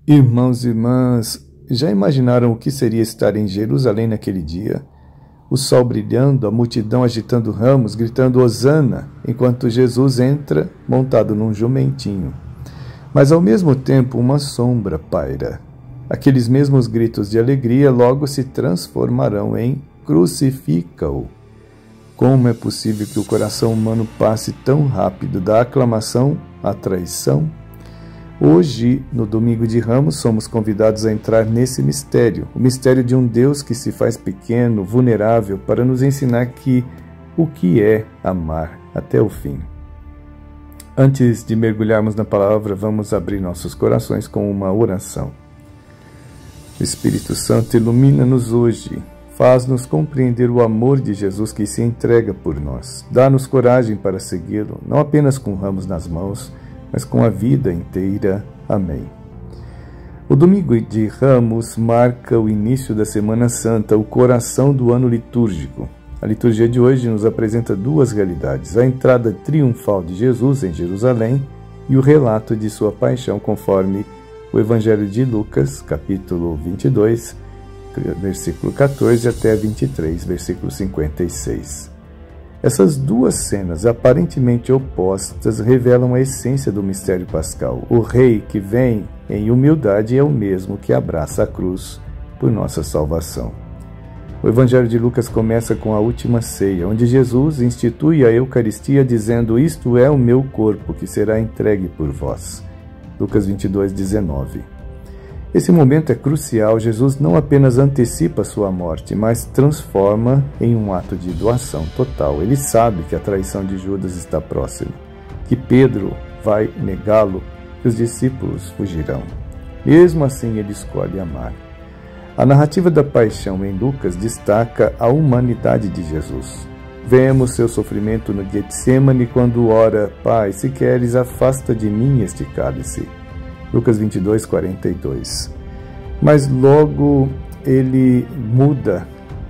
Irmãos e irmãs, já imaginaram o que seria estar em Jerusalém naquele dia? O sol brilhando, a multidão agitando ramos, gritando Hosana, enquanto Jesus entra montado num jumentinho. Mas ao mesmo tempo uma sombra paira. Aqueles mesmos gritos de alegria logo se transformarão em crucifica-o. Como é possível que o coração humano passe tão rápido da aclamação à traição? Hoje, no Domingo de Ramos, somos convidados a entrar nesse mistério, o mistério de um Deus que se faz pequeno, vulnerável, para nos ensinar o que é amar até o fim. Antes de mergulharmos na palavra, vamos abrir nossos corações com uma oração. O Espírito Santo ilumina-nos hoje, faz-nos compreender o amor de Jesus que se entrega por nós. Dá-nos coragem para segui-lo, não apenas com ramos nas mãos, mas com a vida inteira. Amém. O Domingo de Ramos marca o início da Semana Santa, o coração do ano litúrgico. A liturgia de hoje nos apresenta duas realidades: a entrada triunfal de Jesus em Jerusalém e o relato de sua paixão, conforme o Evangelho de Lucas, capítulo 22, versículo 14 até 23, versículo 56. Essas duas cenas aparentemente opostas revelam a essência do mistério pascal. O rei que vem em humildade é o mesmo que abraça a cruz por nossa salvação. O Evangelho de Lucas começa com a última ceia, onde Jesus institui a Eucaristia dizendo: "Isto é o meu corpo que será entregue por vós." Lucas 22, 19. Esse momento é crucial. Jesus não apenas antecipa sua morte, mas transforma em um ato de doação total. Ele sabe que a traição de Judas está próxima, que Pedro vai negá-lo, que os discípulos fugirão. Mesmo assim, ele escolhe amar. A narrativa da paixão em Lucas destaca a humanidade de Jesus. Vemos seu sofrimento no Getsemane quando ora: "Pai, se queres, afasta de mim este cálice." Lucas 22, 42. Mas logo ele muda,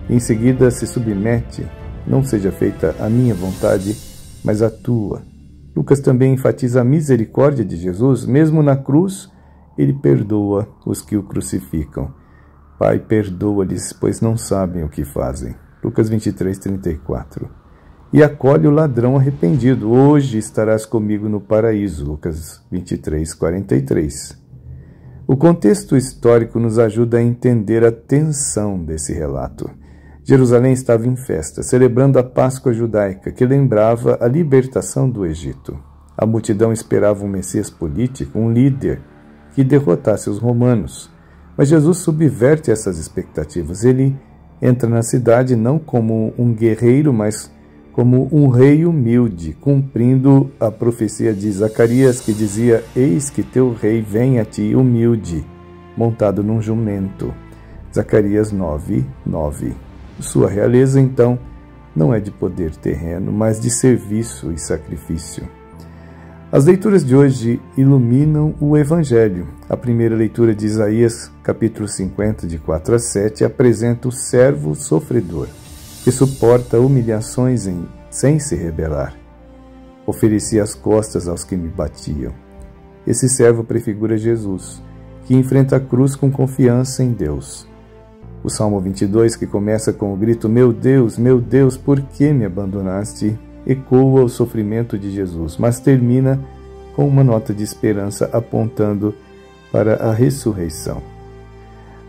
em seguida se submete: "Não seja feita a minha vontade, mas a tua." Lucas também enfatiza a misericórdia de Jesus. Mesmo na cruz, ele perdoa os que o crucificam. "Pai, perdoa-lhes, pois não sabem o que fazem." Lucas 23, 34. E acolhe o ladrão arrependido: "Hoje estarás comigo no paraíso." Lucas 23, 43. O contexto histórico nos ajuda a entender a tensão desse relato. Jerusalém estava em festa, celebrando a Páscoa judaica, que lembrava a libertação do Egito. A multidão esperava um Messias político, um líder que derrotasse os romanos. Mas Jesus subverte essas expectativas. Ele entra na cidade não como um guerreiro, mas como um rei humilde, cumprindo a profecia de Zacarias que dizia: "Eis que teu rei vem a ti humilde, montado num jumento." Zacarias 9, 9. Sua realeza, então, não é de poder terreno, mas de serviço e sacrifício. As leituras de hoje iluminam o Evangelho. A primeira leitura de Isaías, capítulo 50, de 4 a 7, apresenta o servo sofredor, que suporta humilhações sem se rebelar. "Ofereci as costas aos que me batiam." Esse servo prefigura Jesus, que enfrenta a cruz com confiança em Deus. O Salmo 22, que começa com o grito: meu Deus, por que me abandonaste?", ecoa o sofrimento de Jesus, mas termina com uma nota de esperança apontando para a ressurreição.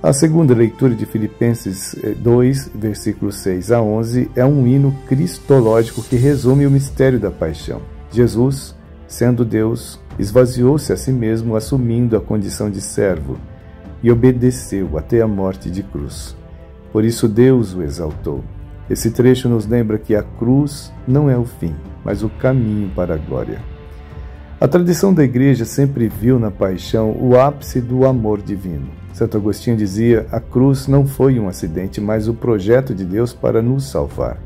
A segunda leitura de Filipenses 2, versículos 6 a 11, é um hino cristológico que resume o mistério da paixão. Jesus, sendo Deus, esvaziou-se a si mesmo, assumindo a condição de servo, e obedeceu até a morte de cruz. Por isso Deus o exaltou. Esse trecho nos lembra que a cruz não é o fim, mas o caminho para a glória. A tradição da Igreja sempre viu na paixão o ápice do amor divino. Santo Agostinho dizia: "A cruz não foi um acidente, mas o projeto de Deus para nos salvar."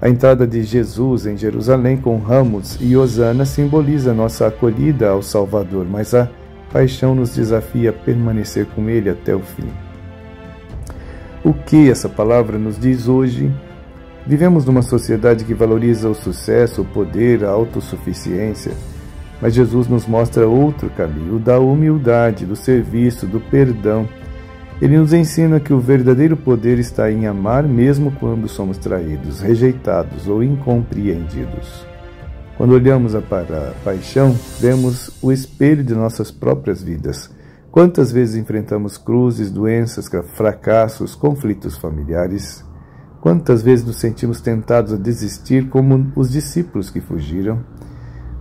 A entrada de Jesus em Jerusalém com ramos e hosana simboliza nossa acolhida ao Salvador, mas a paixão nos desafia a permanecer com Ele até o fim. O que essa palavra nos diz hoje? Vivemos numa sociedade que valoriza o sucesso, o poder, a autossuficiência. Mas Jesus nos mostra outro caminho, o da humildade, do serviço, do perdão. Ele nos ensina que o verdadeiro poder está em amar mesmo quando somos traídos, rejeitados ou incompreendidos. Quando olhamos para a paixão, vemos o espelho de nossas próprias vidas. Quantas vezes enfrentamos cruzes, doenças, fracassos, conflitos familiares? Quantas vezes nos sentimos tentados a desistir como os discípulos que fugiram?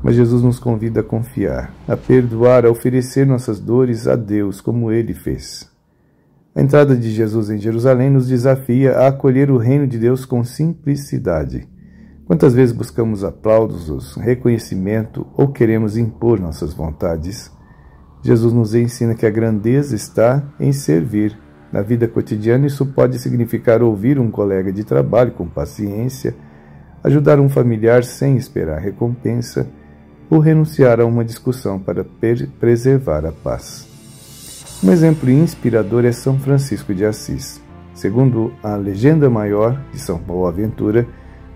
Mas Jesus nos convida a confiar, a perdoar, a oferecer nossas dores a Deus, como Ele fez. A entrada de Jesus em Jerusalém nos desafia a acolher o reino de Deus com simplicidade. Quantas vezes buscamos aplausos, reconhecimento ou queremos impor nossas vontades? Jesus nos ensina que a grandeza está em servir. Na vida cotidiana, isso pode significar ouvir um colega de trabalho com paciência, ajudar um familiar sem esperar recompensa, ou renunciar a uma discussão para preservar a paz. Um exemplo inspirador é São Francisco de Assis. Segundo a legenda maior de São Boaventura,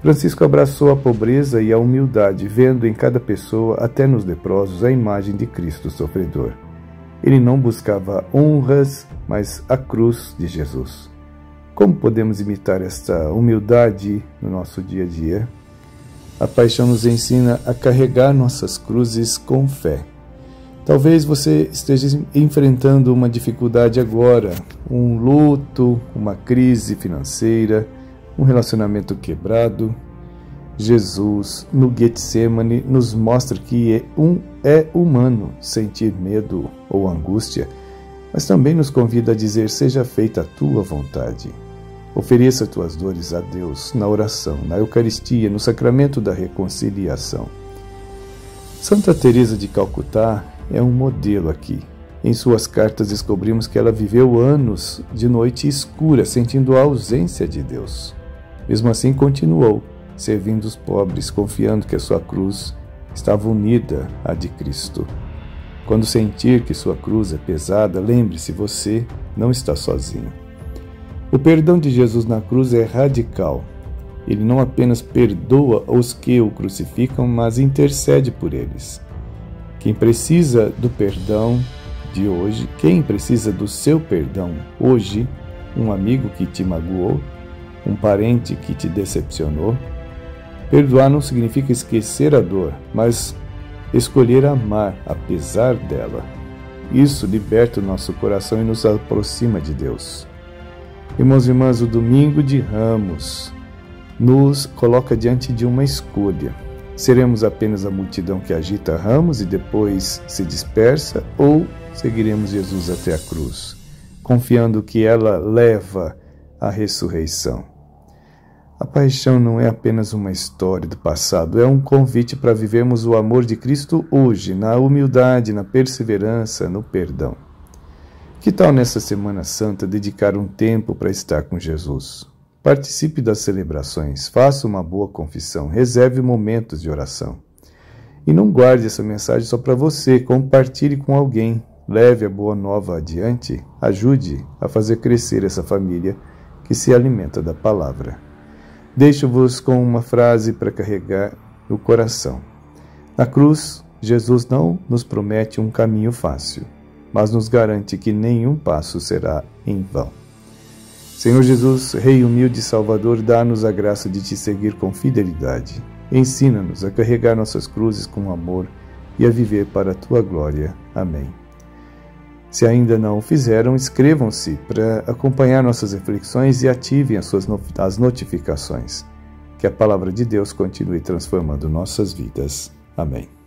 Francisco abraçou a pobreza e a humildade, vendo em cada pessoa, até nos leprosos, a imagem de Cristo sofredor. Ele não buscava honras, mas a cruz de Jesus. Como podemos imitar esta humildade no nosso dia a dia? A paixão nos ensina a carregar nossas cruzes com fé. Talvez você esteja enfrentando uma dificuldade agora, um luto, uma crise financeira, um relacionamento quebrado. Jesus, no Getsemane, nos mostra que é humano sentir medo ou angústia, mas também nos convida a dizer: seja feita a tua vontade. Ofereça tuas dores a Deus na oração, na Eucaristia, no sacramento da reconciliação. Santa Teresa de Calcutá é um modelo aqui. Em suas cartas descobrimos que ela viveu anos de noite escura, sentindo a ausência de Deus. Mesmo assim, continuou servindo os pobres, confiando que a sua cruz estava unida à de Cristo. Quando sentir que sua cruz é pesada, lembre-se, você não está sozinho. O perdão de Jesus na cruz é radical. Ele não apenas perdoa os que o crucificam, mas intercede por eles. Quem precisa do perdão de hoje, quem precisa do seu perdão hoje, um amigo que te magoou, um parente que te decepcionou. Perdoar não significa esquecer a dor, mas escolher amar apesar dela. Isso liberta o nosso coração e nos aproxima de Deus. Irmãos e irmãs, o domingo de Ramos nos coloca diante de uma escolha. Seremos apenas a multidão que agita ramos e depois se dispersa, ou seguiremos Jesus até a cruz, confiando que ela leva à ressurreição? A paixão não é apenas uma história do passado, é um convite para vivermos o amor de Cristo hoje, na humildade, na perseverança, no perdão. Que tal nessa Semana Santa dedicar um tempo para estar com Jesus? Participe das celebrações, faça uma boa confissão, reserve momentos de oração. E não guarde essa mensagem só para você, compartilhe com alguém, leve a boa nova adiante, ajude a fazer crescer essa família que se alimenta da palavra. Deixo-vos com uma frase para carregar no coração. Na cruz, Jesus não nos promete um caminho fácil, mas nos garante que nenhum passo será em vão. Senhor Jesus, Rei humilde e Salvador, dá-nos a graça de te seguir com fidelidade. Ensina-nos a carregar nossas cruzes com amor e a viver para a tua glória. Amém. Se ainda não o fizeram, inscrevam-se para acompanhar nossas reflexões e ativem as notificações. Que a palavra de Deus continue transformando nossas vidas. Amém.